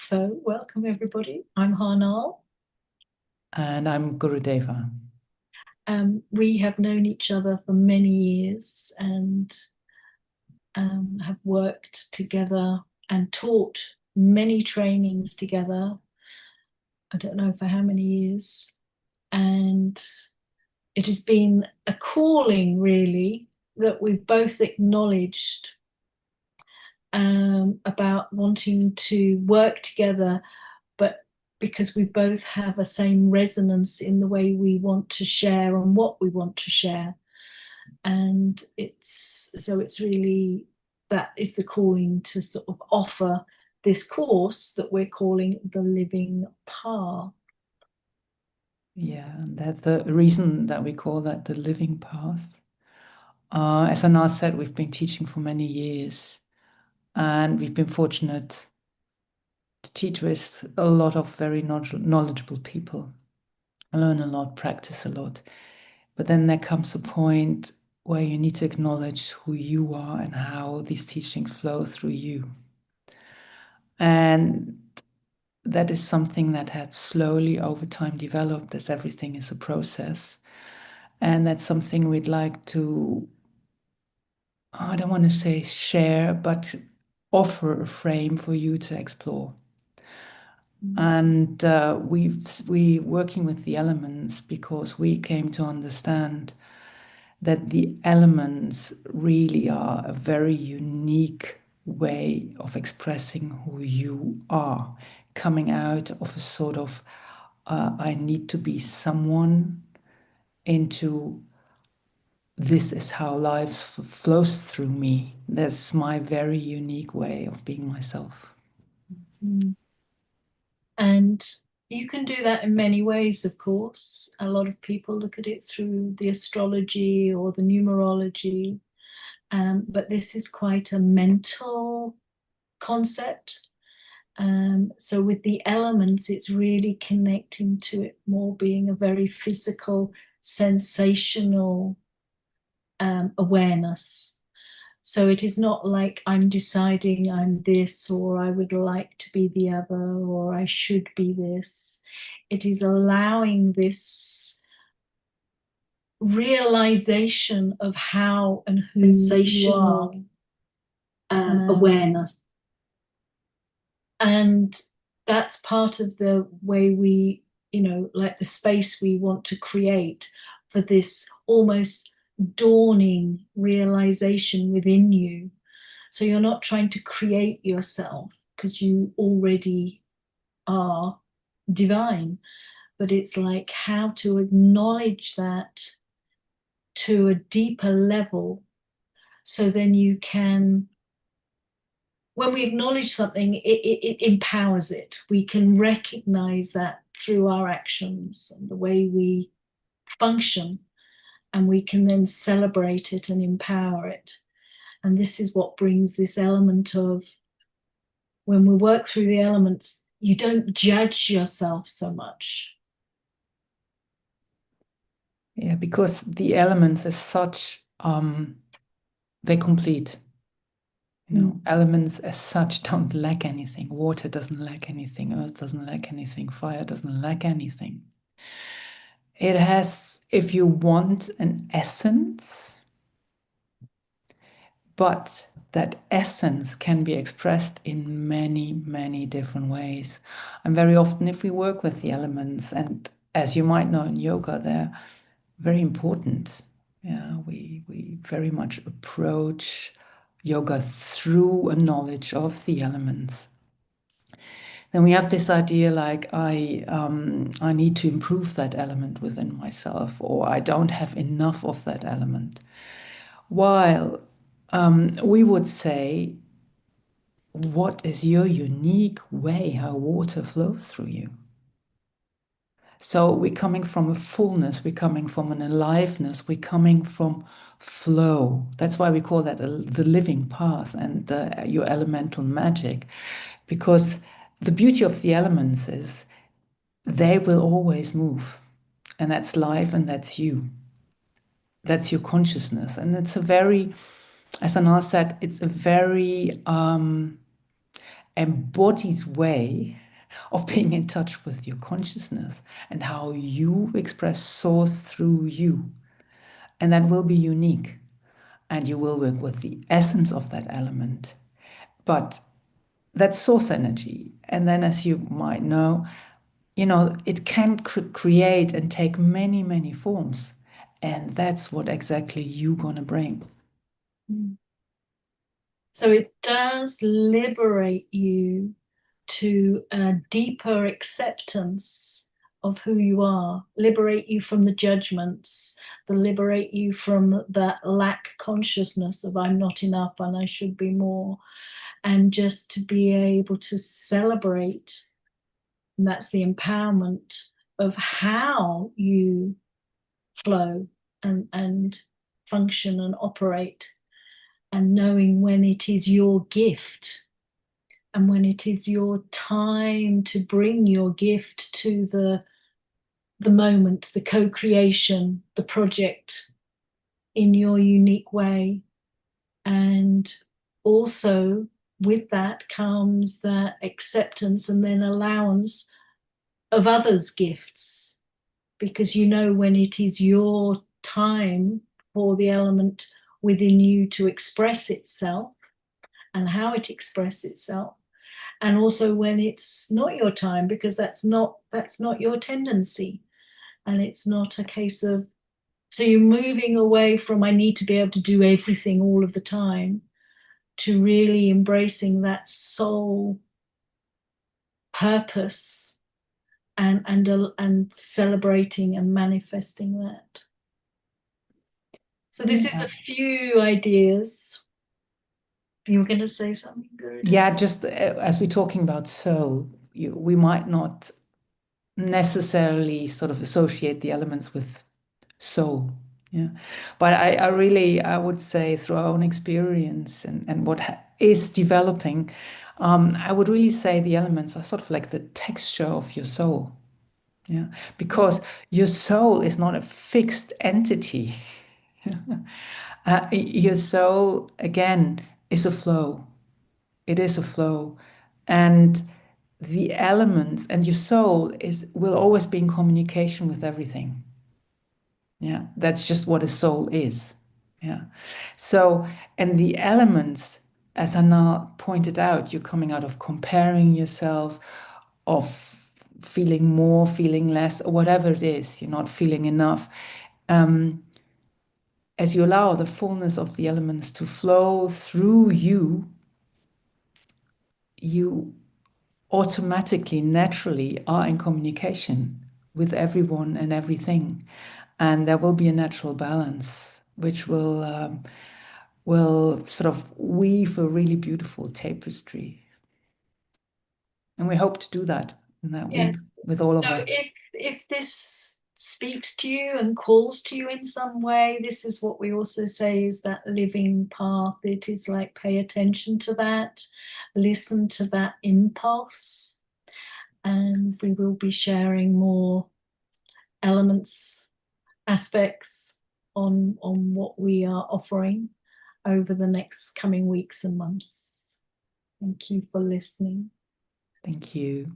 So, welcome everybody. I'm Harnal. And I'm Gurudeva. We have known each other for many years and have worked together and taught many trainings together. I don't know for how many years. And it has been a calling, really, that we've both acknowledged about wanting to work together, but because we both have a same resonance in the way we want to share and what we want to share. And it's really, that is the calling to sort of offer this course that we're calling the Living Path. Yeah, and that the reason that we call that the living path. As Anna said, we've been teaching for many years, and we've been fortunate to teach with a lot of very knowledgeable people. I learn a lot, practice a lot. But then there comes a point where you need to acknowledge who you are and how these teachings flow through you. And that is something that had slowly over time developed, as everything is a process. And that's something we'd like to, I don't want to say share, but offer a frame for you to explore. And we working with the elements because we came to understand that the elements really are a very unique way of expressing who you are, coming out of a sort of I need to be someone into this is how life flows through me. That's my very unique way of being myself. Mm. And you can do that in many ways, of course. A lot of people look at it through the astrology or the numerology, but this is quite a mental concept. So with the elements, it's really connecting to it more being a very physical, sensational awareness. So it is not like I'm deciding I'm this, or I would like to be the other, or I should be this. It is allowing this realization of how and who you are, awareness. And that's part of the way we, like the space we want to create for this almost dawning realization within you. So you're not trying to create yourself because you already are divine, but it's like how to acknowledge that to a deeper level. So then you can, when we acknowledge something, it empowers it. We can recognize that through our actions and the way we function, and we can then celebrate it and empower it. And this is what brings this element of, when we work through the elements, you don't judge yourself so much. Yeah, because the elements as such, they complete. Elements as such don't lack anything. Water doesn't lack anything. Earth doesn't lack anything. Fire doesn't lack anything. It has, if you want, an essence, but that essence can be expressed in many, many different ways. And very often, if we work with the elements, and as you might know in yoga, they're very important. Yeah, we very much approach yoga through a knowledge of the elements. Then we have this idea like I need to improve that element within myself, or I don't have enough of that element. While we would say, what is your unique way how water flows through you? So we're coming from a fullness, we're coming from an aliveness, we're coming from flow. That's why we call that the living path and your elemental magic, because the beauty of the elements is they will always move, and that's life, and that's you. That's your consciousness, and it's a very, as Anna said, it's a very embodied way of being in touch with your consciousness and how you express source through you. And that will be unique. And you will work with the essence of that element. But that's source energy. And then, as you might know, it can create and take many, many forms. And that's what exactly you're going to bring. So it does liberate you to a deeper acceptance of who you are, liberate you from the judgments, liberate you from that lack consciousness of I'm not enough and I should be more, and just to be able to celebrate. And that's the empowerment of how you flow and function and operate, and knowing when it is your gift and when it is your time to bring your gift to the moment, the co-creation, the project in your unique way. And also with that comes that acceptance and then allowance of others' gifts, because you know when it is your time for the element within you to express itself and how it expresses itself, and also when it's not your time, because that's not your tendency. And it's not a case of, so you're moving away from I need to be able to do everything all of the time, to really embracing that soul purpose and celebrating and manifesting that. So this is a few ideas. You were going to say something good? Yeah, just as we're talking about soul, we might not necessarily sort of associate the elements with soul. Yeah. But I would say through our own experience and what is developing, I would really say the elements are sort of like the texture of your soul. Yeah. Because your soul is not a fixed entity. Your soul, again, is a flow. It is a flow. And the elements and your soul will always be in communication with everything. Yeah, that's just what a soul is. Yeah. So, and the elements, as Anna pointed out, you're coming out of comparing yourself, of feeling more, feeling less, or whatever it is, you're not feeling enough. As you allow the fullness of the elements to flow through you, you automatically, naturally are in communication with everyone and everything. And there will be a natural balance, which will sort of weave a really beautiful tapestry. And we hope to do that in that week Yes. with all of So us. if this speaks to you and calls to you in some way, this is what we also say is that living path. It is like pay attention to that, listen to that impulse, and we will be sharing more elements, aspects on what we are offering over the next coming weeks and months. Thank you for listening. Thank you.